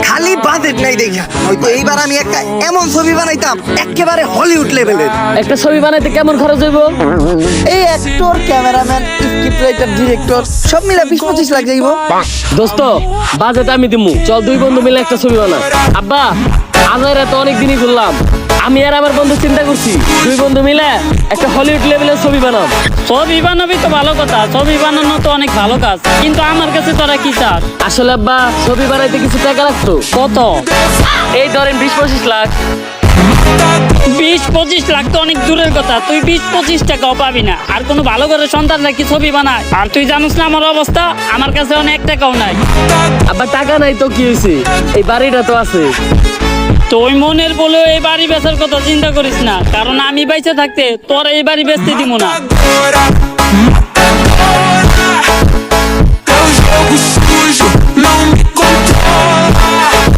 খালি বাজেট নাই দেখা হয়তো এইবার আমি একটা এমন ছবি বানাইতাম একেবারে হলিউড লেভেলের। একটা ছবি বানাইতে কেমন খরচ হইব? এই actor, cameraman, script writer, director সব মিলে 20-25 লাখ যাইব। দোস্ত বাজেট আমি দিমু, চল দুই বন্ধু মিলে একটা ছবি বানা। আব্বা আজের তো অনেক দিনই ঘুরলাম, আমি আর আমার বন্ধু চিন্তা করছি দুই বন্ধু মিলে একটা হলিউড লেভেলের ছবি বানাম। ছবি বানাবি তো ভালো কথা, ছবি বানানো তো অনেক ভালো কাজ, কিন্তু আমার কাছে তোরা কি চাস? আসলে আব্বা ছবি বানাইতে কিছু টাকা লাগতো। কত? এই ধরেন 20-25 লাখ। 20-25 লাখ তো অনেক দূরের কথা, তুই 20-25 টাকাও পাবি না। আর কোনো ভালো করে সন্তান নাকি ছবি বানায়? আর তুই জানিস না আমার অবস্থা, আমার কাছে অনেক টাকাও নাই। আব্বা টাকা নাই তো কি হয়েছে, এই বাড়িটা তো আছে। তুই মনের বলে এই বাড়ি বেচার কথা চিন্তা করিস না, কারণ আমি বেঁচে থাকতে তোর এই বাড়ি বেচতে দিব না।